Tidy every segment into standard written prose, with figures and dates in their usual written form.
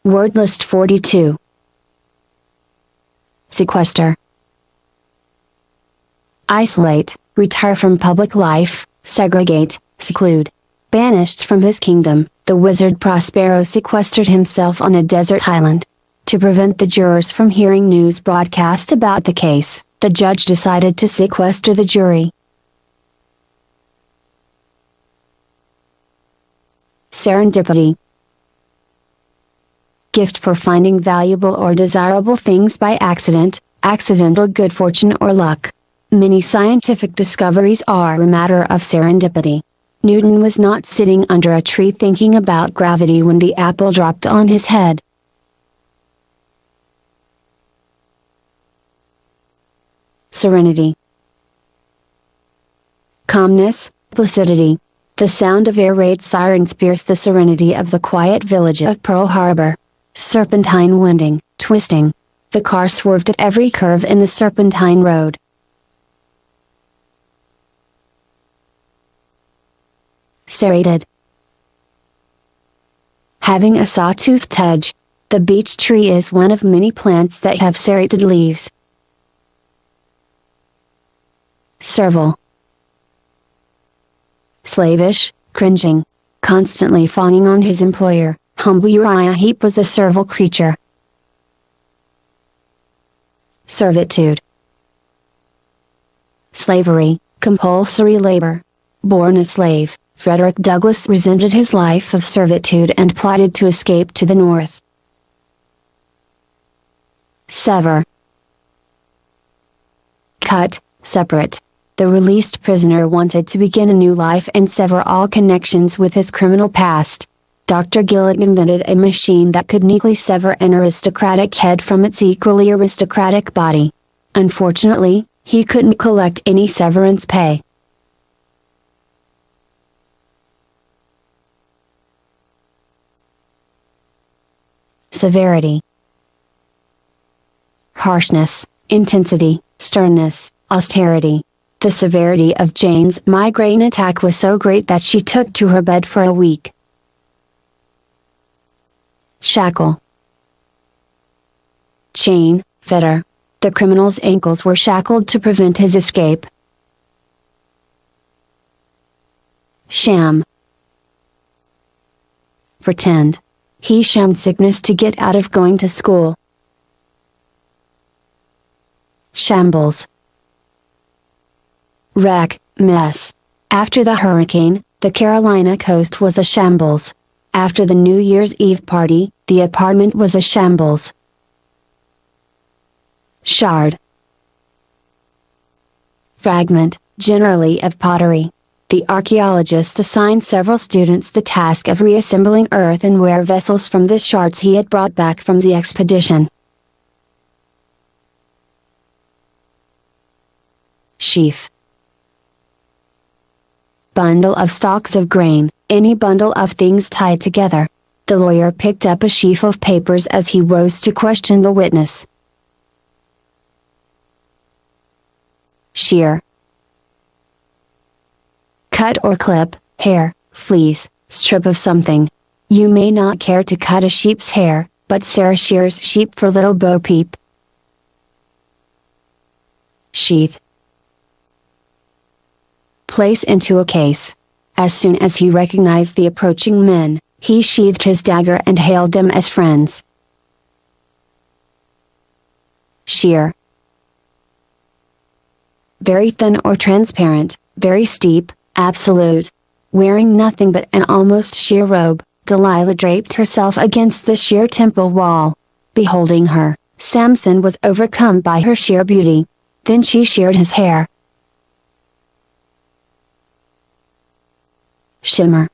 Word list 42. Sequester. Isolate, retire from public life, segregate, seclude. Banished from his kingdom, the wizard Prospero sequestered himself on a desert island. To prevent the jurors from hearing news broadcast about the case, the judge decided to sequester the jury. Serendipity. Gift for finding valuable or desirable things by accident, accidental good fortune or luck. Many scientific discoveries are a matter of serendipity. Newton was not sitting under a tree thinking about gravity when the apple dropped on his head. Serenity. Calmness, placidity. The sound of air raid sirens pierced the serenity of the quiet village of Pearl Harbor. Serpentine winding, twisting. The car swerved at every curve in the serpentine road. Serrated. Having a sawtoothed edge. The beech tree is one of many plants that have serrated leaves. Servile. Slavish, cringing. Constantly fawning on his employer, humble Uriah Heep was a servile creature. Servitude. Slavery, compulsory labor. Born a slave, Frederick Douglass resented his life of servitude and plotted to escape to the north. Sever. Cut, separate. The released prisoner wanted to begin a new life and sever all connections with his criminal past. Dr. Gillett invented a machine that could neatly sever an aristocratic head from its equally aristocratic body. Unfortunately, he couldn't collect any severance pay. Severity. Harshness, intensity, sternness, austerity. The severity of Jane's migraine attack was so great that she took to her bed for a week. Shackle. Chain, fetter. The criminal's ankles were shackled to prevent his escape. Sham. Pretend. He shammed sickness to get out of going to school. Shambles. Wreck, mess. After the hurricane, the Carolina coast was a shambles. After the New Year's Eve party, the apartment was a shambles. Shard. Fragment, generally of pottery. The archaeologist assigned several students the task of reassembling earthenware vessels from the shards he had brought back from the expedition. Sheaf. Bundle of stalks of grain, any bundle of things tied together. The lawyer picked up a sheaf of papers as he rose to question the witness. Shear. Cut or clip, hair, fleece, strip of something. You may not care to cut a sheep's hair, but Sarah shears sheep for little Bo Peep. Sheath. Place into a case. As soon as he recognized the approaching men, he sheathed his dagger and hailed them as friends. Sheer. Very thin or transparent, very steep, absolute. Wearing nothing but an almost sheer robe, Delilah draped herself against the sheer temple wall. Beholding her, Samson was overcome by her sheer beauty. Then she sheared his hair. Shimmer.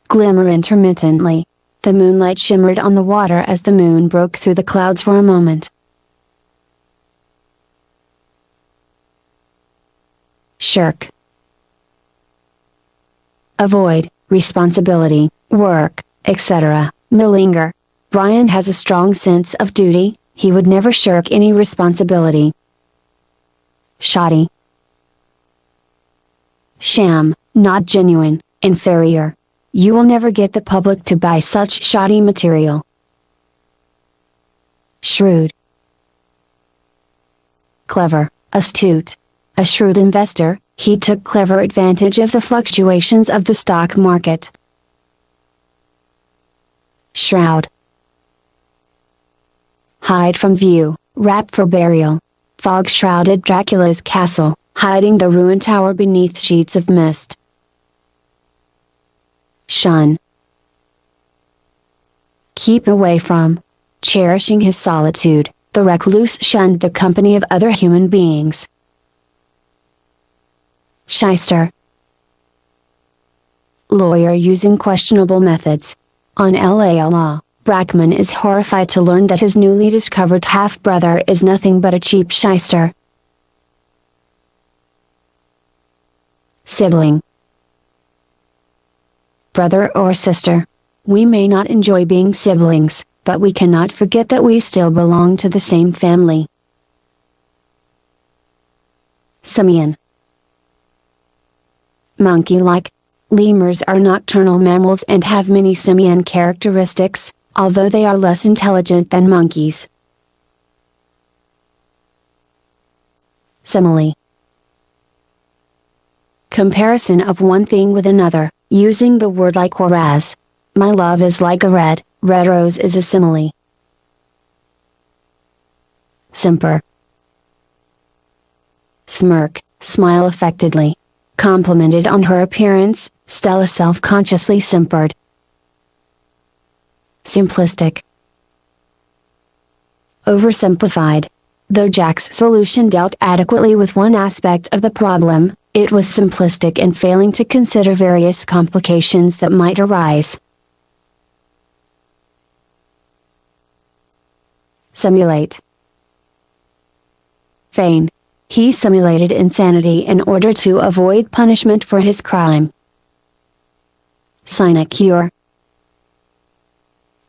Glimmer intermittently. The moonlight shimmered on the water as the moon broke through the clouds for a moment. Shirk. Avoid, responsibility, work, etc. Malinger. Brian has a strong sense of duty, he would never shirk any responsibility. Shoddy. Sham, not genuine, inferior. You will never get the public to buy such shoddy material. Shrewd. Clever, astute. A shrewd investor, he took clever advantage of the fluctuations of the stock market. Shroud. Hide from view, wrap for burial. Fog shrouded Dracula's castle, hiding the ruined tower beneath sheets of mist. Shun. Keep away from. Cherishing his solitude, the recluse shunned the company of other human beings. Shyster. Lawyer using questionable methods. On LA Law, Brackman is horrified to learn that his newly discovered half-brother is nothing but a cheap shyster. Sibling. Brother or sister. We may not enjoy being siblings, but we cannot forget that we still belong to the same family. Simian. Monkey-like. Lemurs are nocturnal mammals and have many simian characteristics, although they are less intelligent than monkeys. Simile. Comparison of one thing with another, using the word like or as. My love is like a red rose is a simile. Simper. Smirk, smile affectedly. Complimented on her appearance, Stella self-consciously simpered. Simplistic. Oversimplified. Though Jack's solution dealt adequately with one aspect of the problem, it was simplistic in failing to consider various complications that might arise. Simulate. Feign. He simulated insanity in order to avoid punishment for his crime. Sinecure.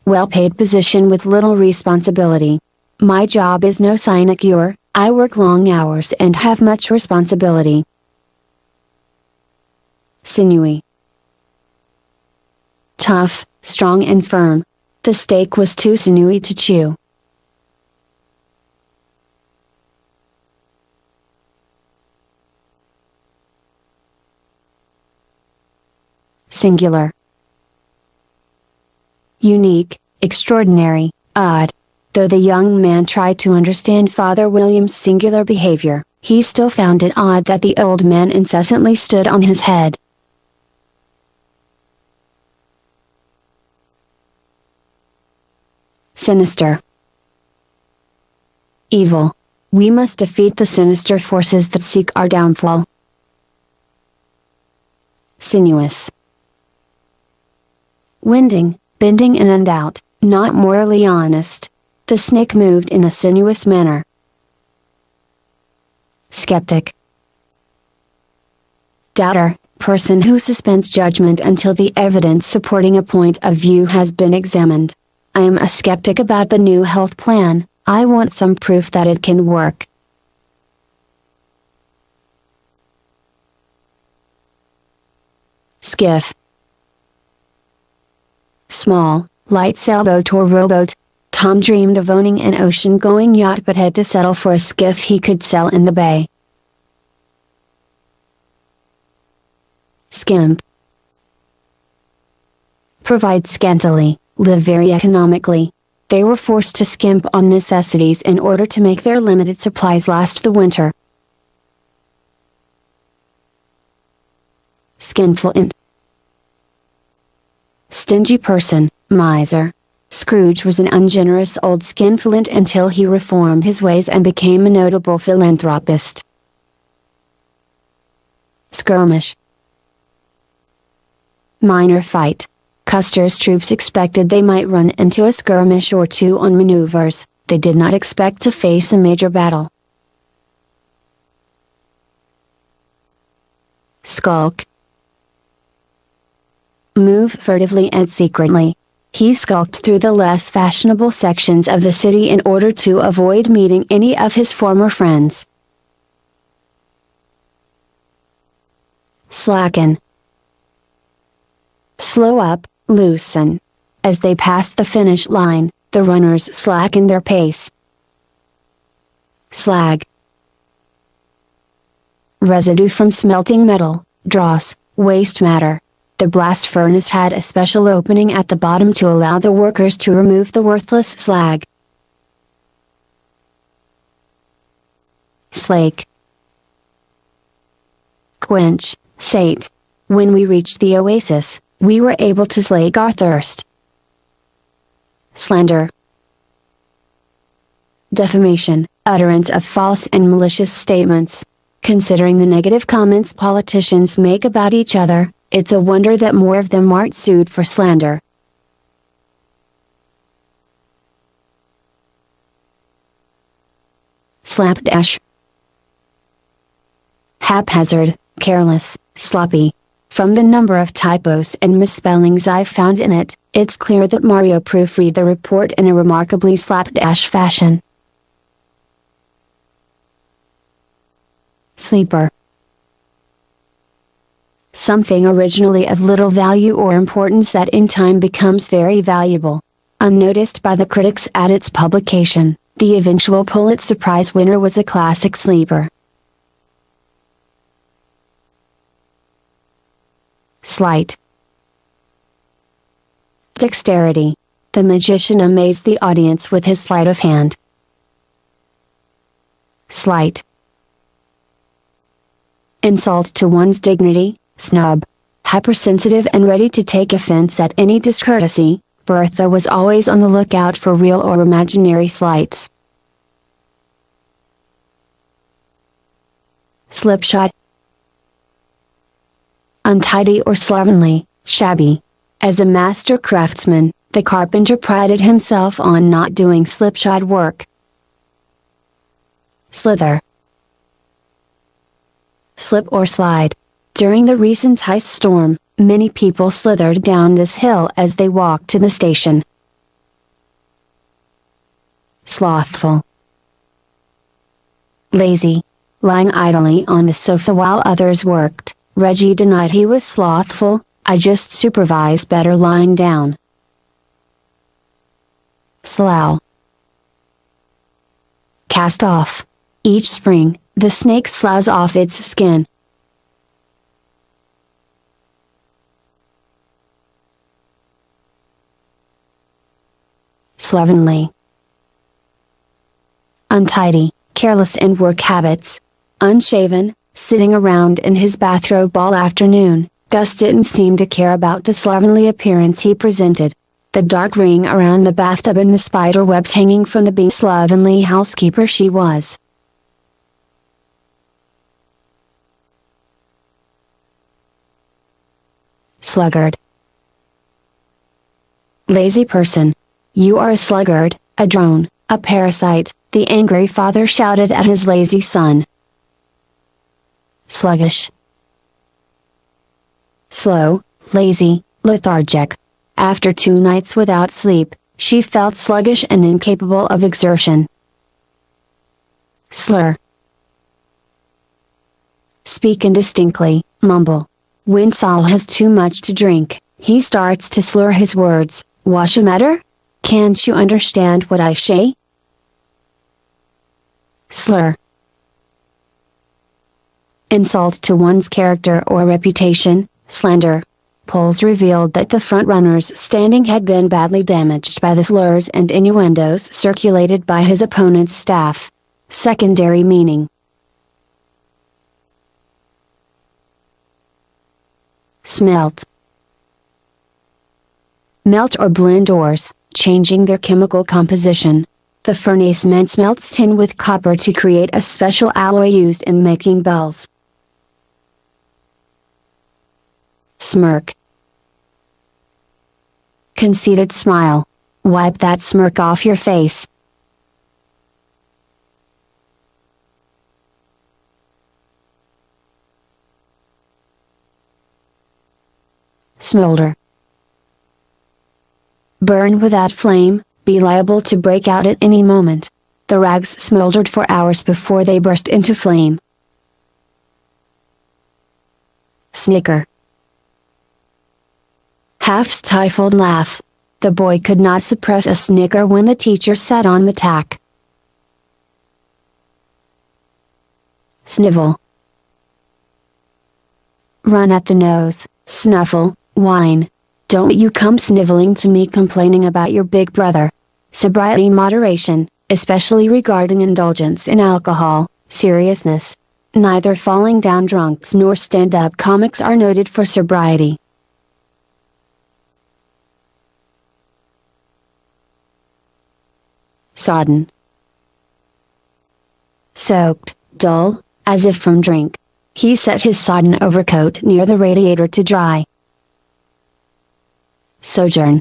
Well-paid position with little responsibility. My job is no sinecure, I work long hours and have much responsibility. Sinewy. Tough, strong and firm. The steak was too sinewy to chew. Singular. Unique, extraordinary, odd. Though the young man tried to understand Father William's singular behavior, he still found it odd that the old man incessantly stood on his head. Sinister. Evil. We must defeat the sinister forces that seek our downfall. Sinuous. Winding, bending in and out, not morally honest. The snake moved in a sinuous manner. Skeptic. Doubter, person who suspends judgment until the evidence supporting a point of view has been examined. I am a skeptic about the new health plan, I want some proof that it can work. Skiff. Small, light sailboat or rowboat. Tom dreamed of owning an ocean-going yacht but had to settle for a skiff he could sell in the bay. Skimp. Provide scantily, live very economically. They were forced to skimp on necessities in order to make their limited supplies last the winter. Skinflint. Stingy person, miser. Scrooge was an ungenerous old skinflint until he reformed his ways and became a notable philanthropist. Skirmish. Minor fight. Custer's troops expected they might run into a skirmish or two on maneuvers, they did not expect to face a major battle. Skulk. Move furtively and secretly. He skulked through the less fashionable sections of the city in order to avoid meeting any of his former friends. Slacken. Slow up, loosen. As they passed the finish line, the runners slackened their pace. Slag. Residue from smelting metal, dross, waste matter. The blast furnace had a special opening at the bottom to allow the workers to remove the worthless slag. Slake. Quench, sate. When we reached the oasis, we were able to slake our thirst. Slander. Defamation, utterance of false and malicious statements. Considering the negative comments politicians make about each other, it's a wonder that more of them aren't sued for slander. Slapdash. Haphazard, careless, sloppy. From the number of typos and misspellings I've found in it, it's clear that Mario proofread the report in a remarkably slapdash fashion. Sleeper. Something originally of little value or importance that in time becomes very valuable. Unnoticed by the critics at its publication, the eventual Pulitzer Prize winner was a classic sleeper. Sleight. Dexterity. The magician amazed the audience with his sleight of hand. Slight. Insult to one's dignity, snub. Hypersensitive and ready to take offense at any discourtesy, Bertha was always on the lookout for real or imaginary slights. Slipshod. Untidy or slovenly, shabby. As a master craftsman, the carpenter prided himself on not doing slipshod work. Slither. Slip or slide. During the recent ice storm, many people slithered down this hill as they walked to the station. Slothful. Lazy. Lying idly on the sofa while others worked, Reggie denied he was slothful. "I just supervise better lying down." Slough. Cast off. Each spring, the snake sloughs off its skin. Slovenly. Untidy, careless in work habits. Unshaven, sitting around in his bathrobe all afternoon, Gus didn't seem to care about the slovenly appearance he presented. The dark ring around the bathtub and the spider webs hanging from the slovenly housekeeper she was. Sluggard. Lazy person. "You are a sluggard, a drone, a parasite," the angry father shouted at his lazy son. Sluggish. Slow, lazy, lethargic. After 2 nights without sleep, she felt sluggish and incapable of exertion. Slur. Speak indistinctly, mumble. When Saul has too much to drink, he starts to slur his words. "What's the matter? Can't you understand what I say?" Slur. Insult to one's character or reputation, slander. Polls revealed that the front-runner's standing had been badly damaged by the slurs and innuendos circulated by his opponent's staff. Secondary meaning. Smelt. Melt or blend ores, changing their chemical composition. The furnace man smelts tin with copper to create a special alloy used in making bells. Smirk. Conceited smile. Wipe that smirk off your face. Smolder. Burn without flame, be liable to break out at any moment. The rags smoldered for hours before they burst into flame. Snicker. half-stifled laugh. The boy could not suppress a snicker when the teacher sat on the tack. Snivel. Run at the nose, snuffle, whine. Don't you come sniveling to me complaining about your big brother. Sobriety moderation, especially regarding indulgence in alcohol, seriousness. Neither falling down drunks nor stand-up comics are noted for sobriety. Sodden. Soaked, dull, as if from drink. He set his sodden overcoat near the radiator to dry. Sojourn.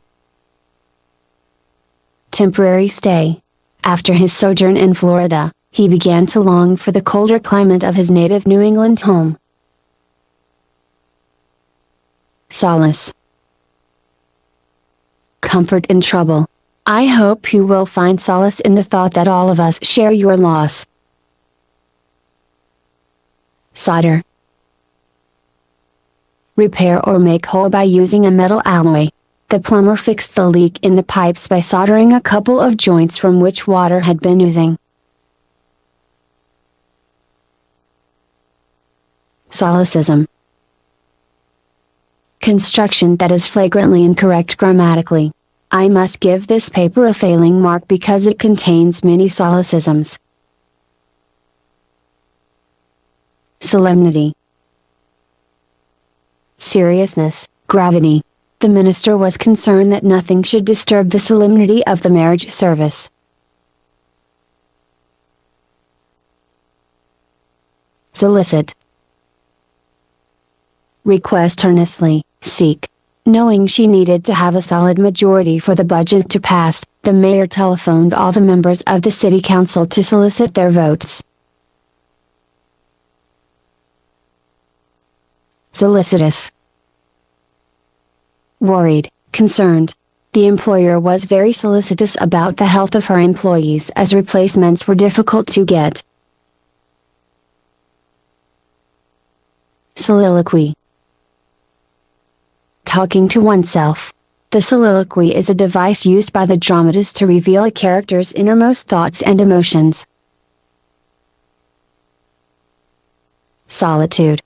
Temporary stay. After his sojourn in Florida, he began to long for the colder climate of his native New England home. Solace. Comfort in trouble. I hope you will find solace in the thought that all of us share your loss. Solder. Repair or make whole by using a metal alloy. The plumber fixed the leak in the pipes by soldering a couple of joints from which water had been oozing. Solecism. Construction that is flagrantly incorrect grammatically. I must give this paper a failing mark because it contains many solecisms. Solemnity. Seriousness, gravity. The minister was concerned that nothing should disturb the solemnity of the marriage service. Solicit. Request earnestly, seek. Knowing she needed to have a solid majority for the budget to pass, the mayor telephoned all the members of the city council to solicit their votes. Solicitous. Worried, concerned. The employer was very solicitous about the health of her employees as replacements were difficult to get. Soliloquy. Talking to oneself. The soliloquy is a device used by the dramatist to reveal a character's innermost thoughts and emotions. Solitude.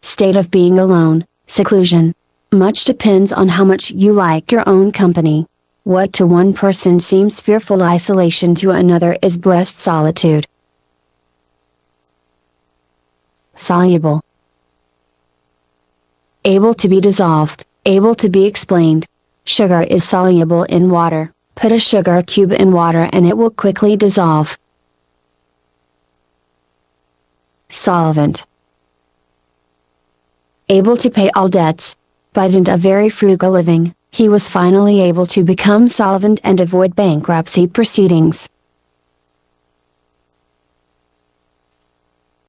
State of being alone, seclusion. Much depends on how much you like your own company. What to one person seems fearful isolation to another is blessed solitude. Soluble. Able to be dissolved, able to be explained. Sugar is soluble in water. Put a sugar cube in water and it will quickly dissolve. Solvent. Able to pay all debts. By dint of very frugal living, he was finally able to become solvent and avoid bankruptcy proceedings.